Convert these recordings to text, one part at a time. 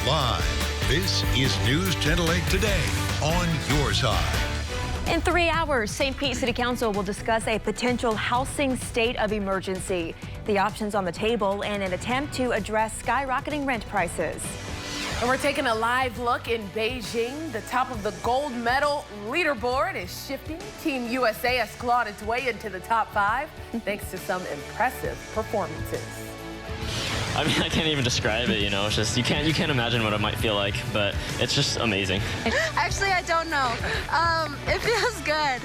Live, this is News Channel 8 Today on your side. In 3 hours, St. Pete City Council will discuss a potential housing state of emergency, the options on the table, and an attempt to address skyrocketing rent prices. And we're taking a live look in Beijing. The top of the gold medal leaderboard is shifting. Team USA has clawed its way into the top 5 thanks to some impressive performances. I mean, I can't even describe it, you know. It's just you can't imagine what it might feel like, but it's just amazing. Actually, I don't know. It feels good.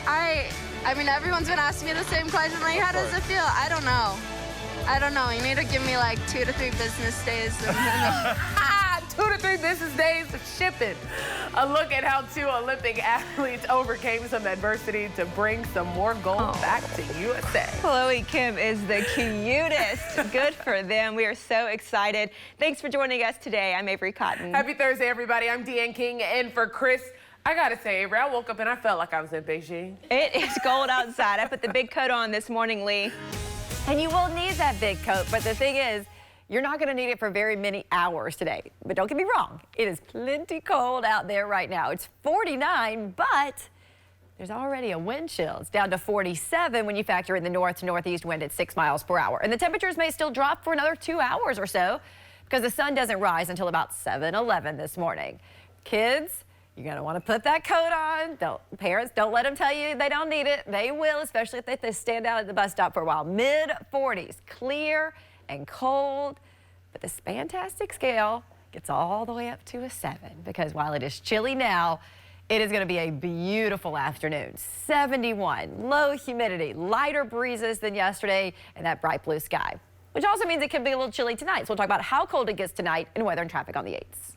I mean, everyone's been asking me the same question, like, how does it feel? I don't know. You need to give me like 2 to 3 business days. 2 to 3 business days of shipping. A look at how 2 Olympic athletes overcame some adversity to bring some more gold back to USA. Chloe Kim is the cutest. Good for them. We are so excited. Thanks for joining us today. I'm Avery Cotton. Happy Thursday, everybody. I'm Deanne King, and for Chris, I gotta say, Avery, I woke up and I felt like I was in Beijing. It is cold outside. I put the big coat on this morning, Lee. And you will need that big coat, but the thing is, you're not going to need it for very many hours today. But don't get me wrong, it is plenty cold out there right now. It's 49, but there's already a wind chill. It's down to 47 when you factor in the north to northeast wind at 6 miles per hour. And the temperatures may still drop for another 2 hours or so because the sun doesn't rise until about 7:11 this morning. Kids, you're going to want to put that coat on. Parents, don't let them tell you they don't need it. They will, especially if they stand out at the bus stop for a while. Mid-40s, clear and cold, but this fantastic scale gets all the way up to a 7 because while it is chilly now, it is going to be a beautiful afternoon. 71, low humidity, lighter breezes than yesterday, and that bright blue sky, which also means it can be a little chilly tonight. So we'll talk about how cold it gets tonight and weather and traffic on the 8s.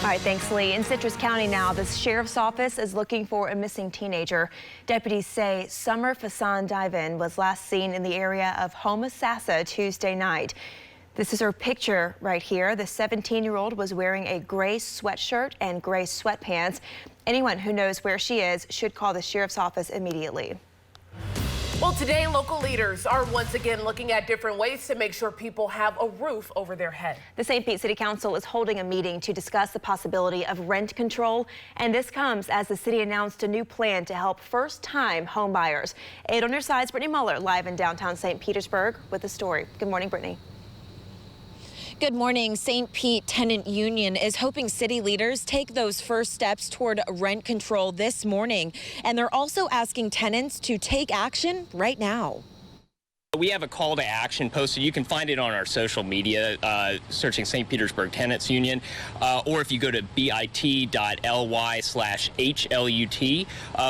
All right, thanks, Lee. In Citrus County now, the sheriff's office is looking for a missing teenager. Deputies say Summer Fasan Divan was last seen in the area of Homosassa Tuesday night. This is her picture right here. The 17-year-old was wearing a gray sweatshirt and gray sweatpants. Anyone who knows where she is should call the sheriff's office immediately. Well, today, local leaders are once again looking at different ways to make sure people have a roof over their head. The St. Pete City Council is holding a meeting to discuss the possibility of rent control, and this comes as the city announced a new plan to help first-time home buyers. 8 on your side's Brittany Muller live in downtown St. Petersburg with the story. Good morning, Brittany. Good morning. St. Pete Tenant Union is hoping city leaders take those first steps toward rent control this morning. And they're also asking tenants to take action right now. We have a call to action posted. You can find it on our social media, searching St. Petersburg Tenants Union, or if you go to bit.ly/HLUT,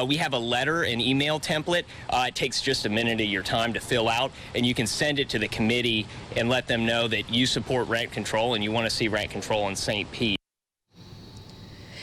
we have a letter and email template. It takes just a minute of your time to fill out, and you can send it to the committee and let them know that you support rent control and you want to see rent control in St. Pete.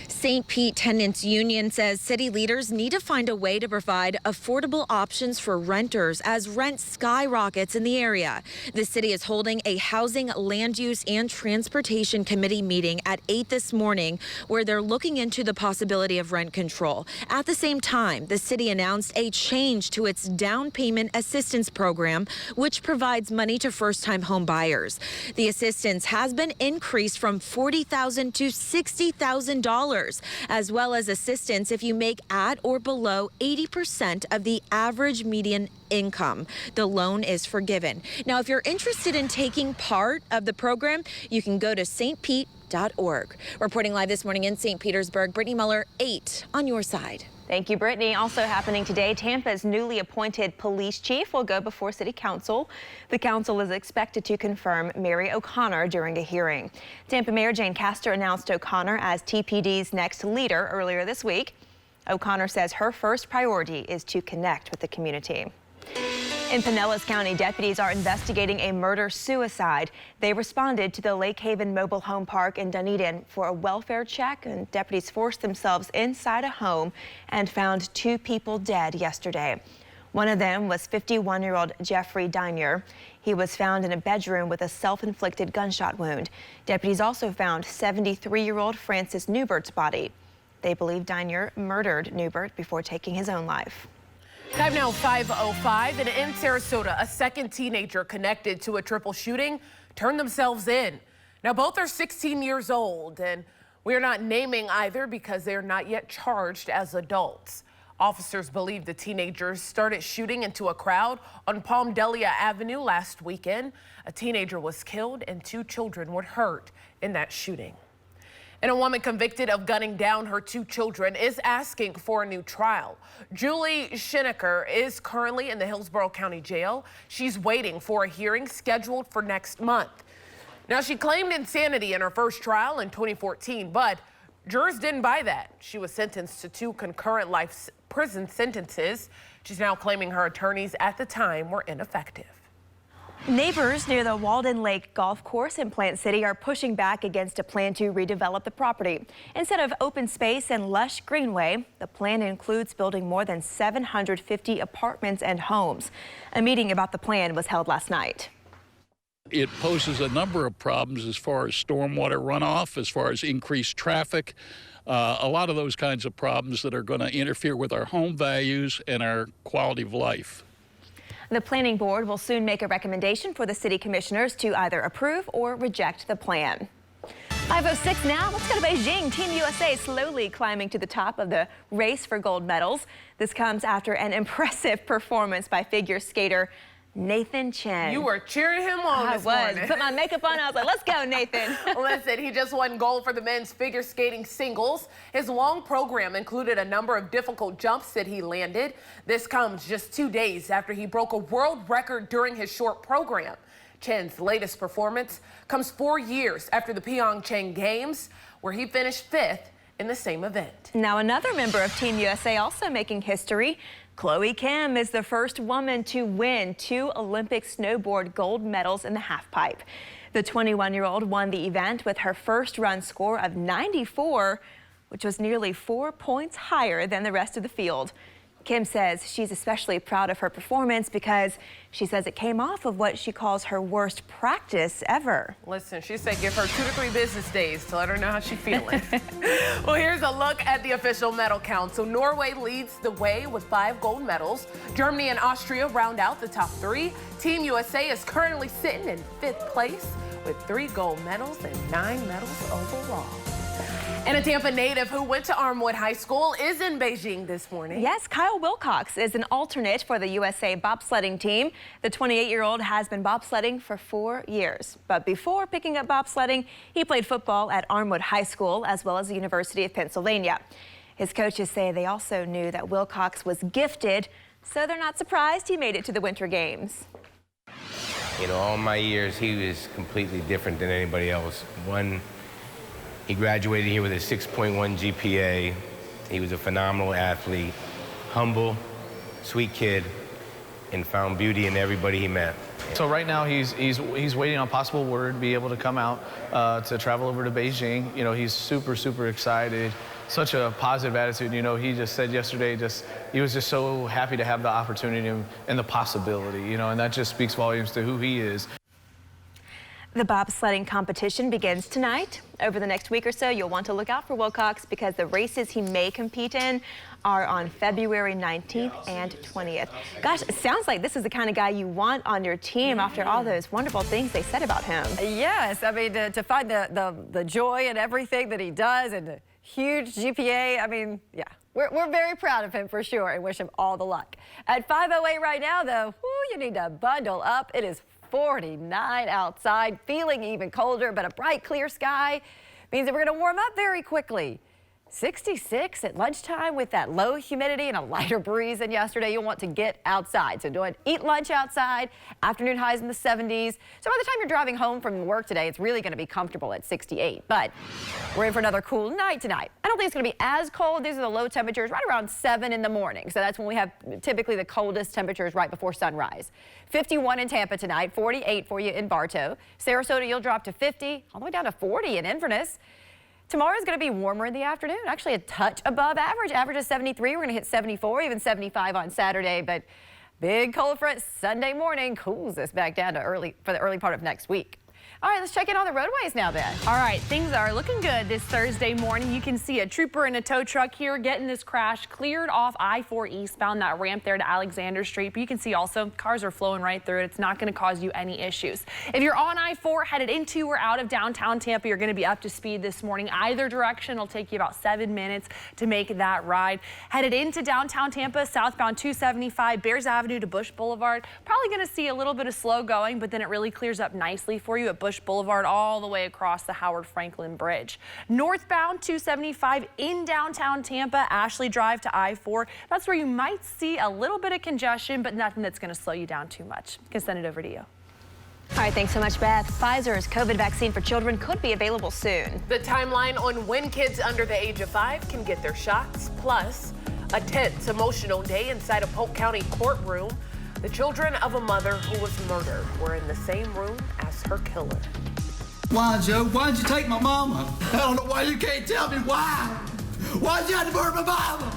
St. Pete Tenants Union says city leaders need to find a way to provide affordable options for renters as rent skyrockets in the area. The city is holding a Housing, Land Use, and Transportation Committee meeting at 8 this morning where they're looking into the possibility of rent control. At the same time, the city announced a change to its down payment assistance program, which provides money to first-time home buyers. The assistance has been increased from $40,000 to $60,000. as well as assistance if you make at or below 80% of the average median income. The loan is forgiven. Now, if you're interested in taking part of the program, you can go to stpete.org. Reporting live this morning in St. Petersburg, Brittany Muller, 8 on your side. Thank you, Brittany. Also happening today, Tampa's newly appointed police chief will go before City Council. The council is expected to confirm Mary O'Connor during a hearing. Tampa Mayor Jane Castor announced O'Connor as TPD's next leader earlier this week. O'Connor says her first priority is to connect with the community. In Pinellas County, deputies are investigating a murder-suicide. They responded to the Lake Haven Mobile Home Park in Dunedin for a welfare check, and deputies forced themselves inside a home and found 2 people dead yesterday. One of them was 51-year-old Jeffrey Diner. He was found in a bedroom with a self-inflicted gunshot wound. Deputies also found 73-year-old Francis Newbert's body. They believe Diner murdered Newbert before taking his own life. Time now 5:05, and in Sarasota, a second teenager connected to a triple shooting turned themselves in. Now, both are 16 years old, and we are not naming either because they are not yet charged as adults. Officers believe the teenagers started shooting into a crowd on Palmdale Avenue last weekend. A teenager was killed and 2 children were hurt in that shooting. And a woman convicted of gunning down her 2 children is asking for a new trial. Julie Schenecker is currently in the Hillsborough County Jail. She's waiting for a hearing scheduled for next month. Now, she claimed insanity in her first trial in 2014, but jurors didn't buy that. She was sentenced to 2 concurrent life prison sentences. She's now claiming her attorneys at the time were ineffective. Neighbors near the Walden Lake Golf Course in Plant City are pushing back against a plan to redevelop the property. Instead of open space and lush greenway, the plan includes building more than 750 apartments and homes. A meeting about the plan was held last night. It poses a number of problems as far as stormwater runoff, as far as increased traffic, a lot of those kinds of problems that are going to interfere with our home values and our quality of life. The planning board will soon make a recommendation for the city commissioners to either approve or reject the plan. 5:06 now. Let's go to Beijing. Team USA slowly climbing to the top of the race for gold medals. This comes after an impressive performance by figure skater Nathan Chen. You were cheering him on this morning. Put my makeup on. I was like, let's go, Nathan. Listen, he just won gold for the men's figure skating singles. His long program included a number of difficult jumps that he landed. This comes just 2 days after he broke a world record during his short program. Chen's latest performance comes 4 years after the Pyeongchang Games, where he finished 5th in the same event. Now, another member of Team USA also making history. Chloe Kim is the first woman to win 2 Olympic snowboard gold medals in the halfpipe. The 21-year-old won the event with her first run score of 94, which was nearly 4 points higher than the rest of the field. Kim says she's especially proud of her performance because she says it came off of what she calls her worst practice ever. Listen, she said give her 2 to 3 business days to let her know how she's feeling. Well, here's a look at the official medal count. So Norway leads the way with 5 gold medals. Germany and Austria round out the top 3. Team USA is currently sitting in 5th place with 3 gold medals and 9 medals overall. And a Tampa native who went to Armwood High School is in Beijing this morning. Yes, Kyle Wilcox is an alternate for the USA bobsledding team. The 28-year-old has been bobsledding for 4 years. But before picking up bobsledding, he played football at Armwood High School as well as the University of Pennsylvania. His coaches say they also knew that Wilcox was gifted, so they're not surprised he made it to the Winter Games. You know, all my years, he was completely different than anybody else. He graduated here with a 6.1 GPA. He was a phenomenal athlete, humble, sweet kid, and found beauty in everybody he met. So right now he's waiting on possible word, be able to come out to travel over to Beijing. You know, he's super excited. Such a positive attitude. You know, he just said yesterday, he was just so happy to have the opportunity and the possibility. You know, and that just speaks volumes to who he is. The bobsledding competition begins tonight. Over the next week or so, you'll want to look out for Wilcox because the races he may compete in are on February 19th and 20th. Gosh, it sounds like this is the kind of guy you want on your team after all those wonderful things they said about him. Yes, I mean, to find the joy in everything that he does and the huge GPA, I mean, yeah. We're very proud of him for sure and wish him all the luck. At 5:08 right now, though, you need to bundle up. It is 49 outside, feeling even colder, but a bright, clear sky means that we're going to warm up very quickly. 66 at lunchtime with that low humidity and a lighter breeze than yesterday. You'll want to get outside. So eat lunch outside, afternoon highs in the 70s. So by the time you're driving home from work today, it's really going to be comfortable at 68. But we're in for another cool night tonight. I don't think it's going to be as cold. These are the low temperatures right around 7 in the morning. So that's when we have typically the coldest temperatures right before sunrise. 51 in Tampa tonight, 48 for you in Bartow. Sarasota, you'll drop to 50, all the way down to 40 in Inverness. Tomorrow is going to be warmer in the afternoon, actually a touch above average. Average is 73. We're going to hit 74, even 75 on Saturday. But big cold front Sunday morning cools us back down to for the early part of next week. All right, let's check in on the roadways now, Beth. All right, things are looking good this Thursday morning. You can see a trooper in a tow truck here getting this crash cleared off I-4 eastbound, that ramp there to Alexander Street. But you can see also cars are flowing right through it. It's not going to cause you any issues. If you're on I-4 headed into or out of downtown Tampa, you're going to be up to speed this morning. Either direction will take you about 7 minutes to make that ride. Headed into downtown Tampa, southbound 275, Bears Avenue to Bush Boulevard. Probably going to see a little bit of slow going, but then it really clears up nicely for you at Bush Boulevard all the way across the Howard Franklin Bridge. Northbound 275 in downtown Tampa, Ashley Drive to I-4. That's where you might see a little bit of congestion, but nothing that's going to slow you down too much. I can send it over to you. All right, thanks so much, Beth. Pfizer's COVID vaccine for children could be available soon. The timeline on when kids under the age of 5 can get their shots, plus a tense, emotional day inside a Polk County courtroom. The children of a mother who was murdered were in the same room as her killer. Why, Joe? Why'd you take my mama? I don't know why you can't tell me why. Why'd you have to murder my mama?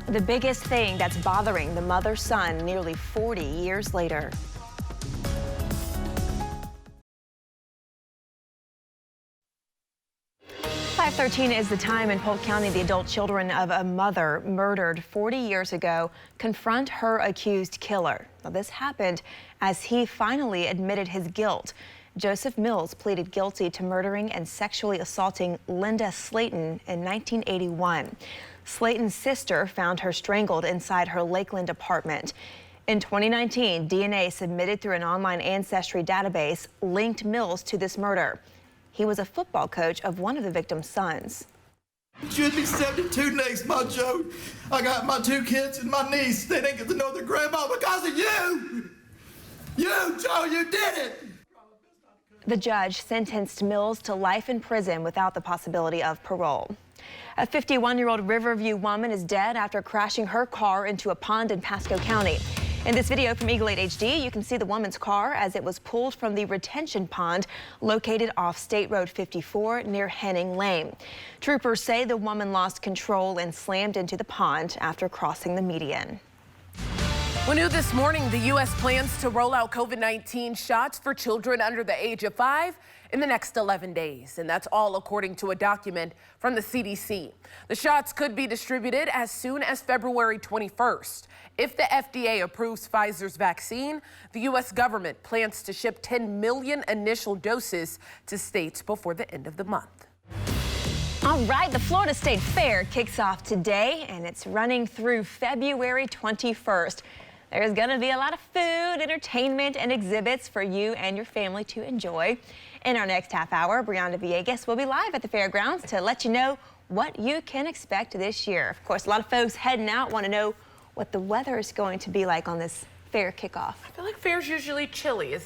The biggest thing that's bothering the mother's son nearly 40 years later. .13 is the time in Polk County the adult children of a mother murdered 40 years ago confront her accused killer. Now, this happened as he finally admitted his guilt. Joseph Mills pleaded guilty to murdering and sexually assaulting Linda Slayton in 1981. Slayton's sister found her strangled inside her Lakeland apartment. In 2019, DNA submitted through an online ancestry database linked Mills to this murder. He was a football coach of one of the victim's sons. Should be 72 next month, Joe. I got my 2 kids and my niece. They didn't get to know their grandma because of you. You, Joe, you did it. The judge sentenced Mills to life in prison without the possibility of parole. A 51-year-old Riverview woman is dead after crashing her car into a pond in Pasco County. In this video from Eagle 8 HD, you can see the woman's car as it was pulled from the retention pond located off State Road 54 near Henning Lane. Troopers say the woman lost control and slammed into the pond after crossing the median. We knew this morning the U.S. plans to roll out COVID-19 shots for children under the age of 5 in the next 11 days. And that's all according to a document from the CDC. The shots could be distributed as soon as February 21st. If the FDA approves Pfizer's vaccine, the U.S. government plans to ship 10 million initial doses to states before the end of the month. All right, the Florida State Fair kicks off today, and it's running through February 21st. There's going to be a lot of food, entertainment, and exhibits for you and your family to enjoy. In our next half hour, Brianna Villegas will be live at the fairgrounds to let you know what you can expect this year. Of course, a lot of folks heading out want to know what the weather is going to be like on this fair kickoff. I feel like fair's usually chilly.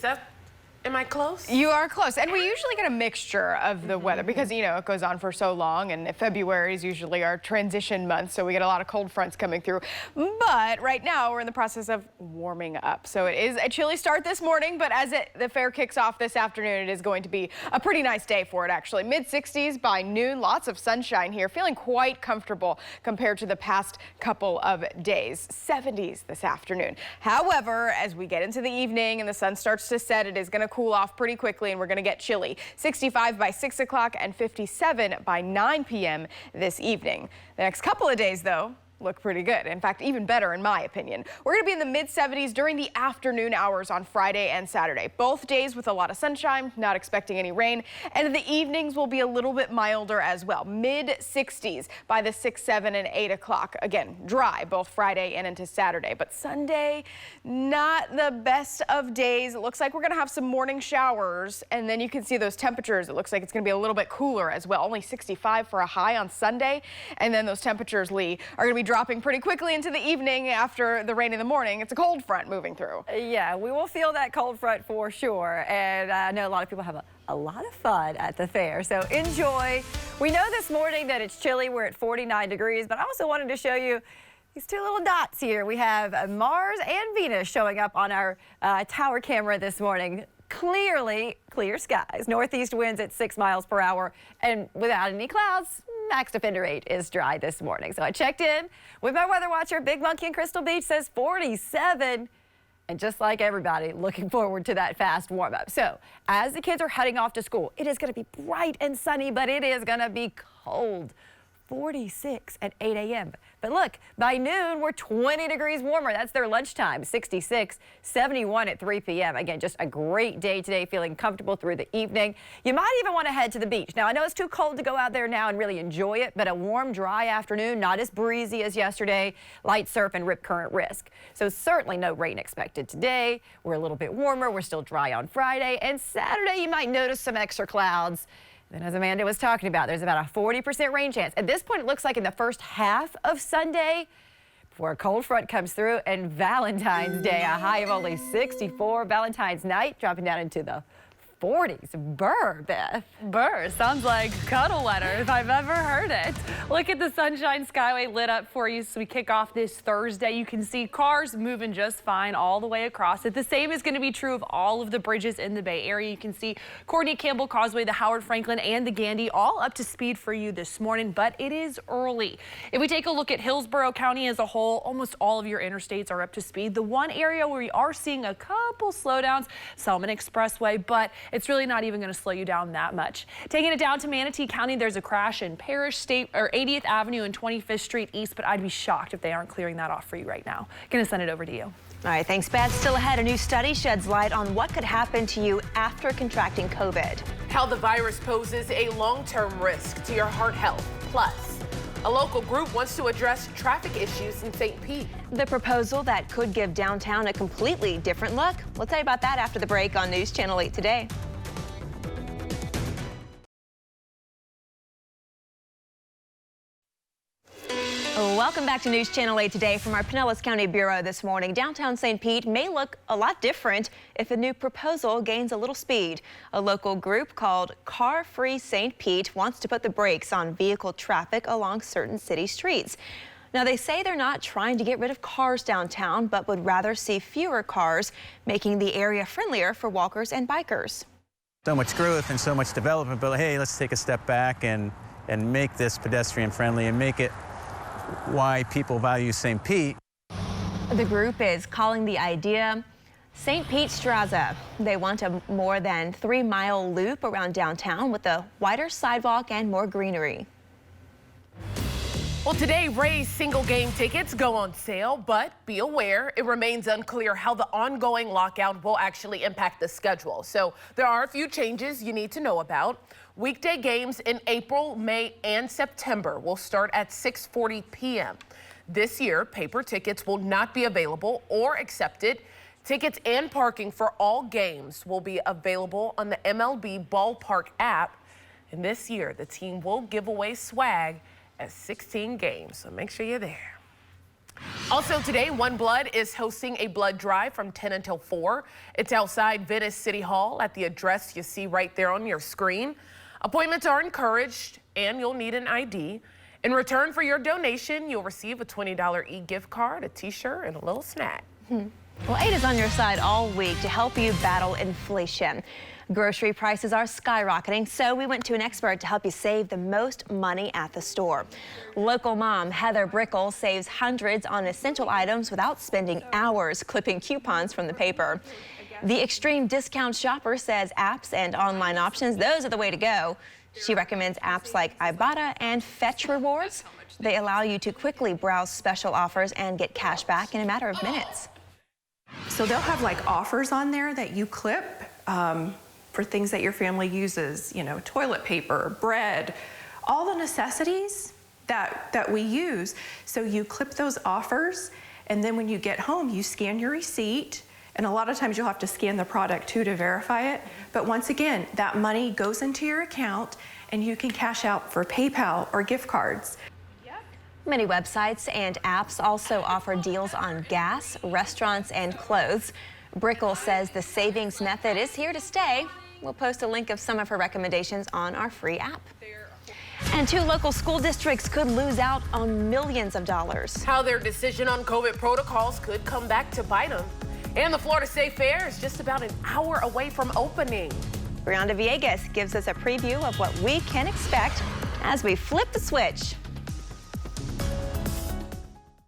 Am I close? You are close. And we usually get a mixture of the weather because, you know, it goes on for so long. And February is usually our transition month. So we get a lot of cold fronts coming through. But right now we're in the process of warming up. So it is a chilly start this morning. But as the fair kicks off this afternoon, it is going to be a pretty nice day for it, actually. Mid-60s by noon. Lots of sunshine here. Feeling quite comfortable compared to the past couple of days. 70s this afternoon. However, as we get into the evening and the sun starts to set, it is going to cool off pretty quickly and we're going to get chilly. 65 by 6 o'clock and 57 by 9 p.m. this evening. The next couple of days, though, look pretty good. In fact, even better in my opinion. We're going to be in the mid-70s during the afternoon hours on Friday and Saturday. Both days with a lot of sunshine, not expecting any rain. And the evenings will be a little bit milder as well. Mid-60s by the 6, 7, and 8 o'clock. Again, dry both Friday and into Saturday. But Sunday, not the best of days. It looks like we're going to have some morning showers. And then you can see those temperatures. It looks like it's going to be a little bit cooler as well. Only 65 for a high on Sunday. And then those temperatures, Lee, are going to be dropping pretty quickly into the evening after the rain in the morning. It's a cold front moving through. Yeah, we will feel that cold front for sure. And I know a lot of people have a lot of fun at the fair, so enjoy. We know this morning that it's chilly. We're at 49 degrees, but I also wanted to show you these 2 little dots here. We have Mars and Venus showing up on our tower camera this morning. Clearly clear skies. Northeast winds at 6 miles per hour and without any clouds. Max Defender 8 is dry this morning. So I checked in with my weather watcher. Big Monkey in Crystal Beach says 47. And just like everybody, looking forward to that fast warm-up. So as the kids are heading off to school, it is going to be bright and sunny, but it is going to be cold. 46 at 8 a.m. But look, by noon, we're 20 degrees warmer. That's their lunchtime. 66, 71 at 3 p.m. Again, just a great day today, feeling comfortable through the evening. You might even want to head to the beach. Now, I know it's too cold to go out there now and really enjoy it, but a warm, dry afternoon, not as breezy as yesterday, light surf and rip current risk. So certainly no rain expected today. We're a little bit warmer. We're still dry on Friday. And Saturday, you might notice some extra clouds. Then, as Amanda was talking about, there's about a 40% rain chance. At this point, it looks like in the first half of Sunday, before a cold front comes through, and Valentine's Day, a high of only 64. Valentine's night dropping down into the 40s. Burr, Beth. Burr sounds like cuddle letter if I've ever heard it. Look at the Sunshine Skyway lit up for you. So we kick off this Thursday. You can see cars moving just fine all the way across it. The same is going to be true of all of the bridges in the Bay Area. You can see Courtney Campbell Causeway, the Howard Franklin, and the Gandy all up to speed for you this morning, but it is early. If we take a look at Hillsborough County as a whole, almost all of your interstates are up to speed. The one area where we are seeing a couple slowdowns, Selman Expressway, but it's really not even going to slow you down that much. Taking it down to Manatee County, there's a crash in Parrish State or 80th Avenue and 25th Street East, but I'd be shocked if they aren't clearing that off for you right now. Going to send it over to you. All right, thanks, Beth. Still ahead, a new study sheds light on what could happen to you after contracting COVID. How the virus poses a long-term risk to your heart health. Plus, a local group wants to address traffic issues in St. Pete. The proposal that could give downtown a completely different look. We'll tell you about that after the break on News Channel 8 Today. Welcome back to News Channel 8 Today from our Pinellas County Bureau this morning. Downtown St. Pete may look a lot different if a new proposal gains a little speed. A local group called Car Free St. Pete wants to put the brakes on vehicle traffic along certain city streets. Now, they say they're not trying to get rid of cars downtown, but would rather see fewer cars, making the area friendlier for walkers and bikers. So much growth and so much development, but hey, let's take a step back and make this pedestrian friendly and make it why people value St. Pete. The group is calling the idea St. Pete Straza. They want a more than 3-mile loop around downtown with a wider sidewalk and more greenery. Well, today, Ray's single game tickets go on sale, but be aware it remains unclear how the ongoing lockout will actually impact the schedule. So there are a few changes you need to know about. Weekday games in April, May, and September will start at 6:40 p.m. This year, paper tickets will not be available or accepted. Tickets and parking for all games will be available on the MLB Ballpark app. And this year, the team will give away swag at 16 games, so make sure you're there. Also today, One Blood is hosting a blood drive from 10 until 4. It's outside Venice City Hall at the address you see right there on your screen. Appointments are encouraged, and you'll need an ID. In return for your donation, you'll receive a $20 e-gift card, a t-shirt, and a little snack. Well, 8 is on your side all week to help you battle inflation. Grocery prices are skyrocketing, so we went to an expert to help you save the most money at the store. Local mom Heather Brickle saves hundreds on essential items without spending hours clipping coupons from the paper. The extreme discount shopper says apps and online options, those are the way to go. She recommends apps like Ibotta and Fetch Rewards. They allow you to quickly browse special offers and get cash back in a matter of minutes. So they'll have like offers on there that you clip for things that your family uses, you know, toilet paper, bread, all the necessities that we use. So you clip those offers, and then when you get home, you scan your receipt, and a lot of times you'll have to scan the product too to verify it. But once again, that money goes into your account, and you can cash out for PayPal or gift cards. Many websites and apps also offer deals on gas, restaurants, and clothes. Brickle says the savings method is here to stay. We'll post a link of some of her recommendations on our free app. And 2 local school districts could lose out on millions of dollars. How their decision on COVID protocols could come back to bite them. And the Florida State Fair is just about an hour away from opening. Brianda Villegas gives us a preview of what we can expect as we flip the switch.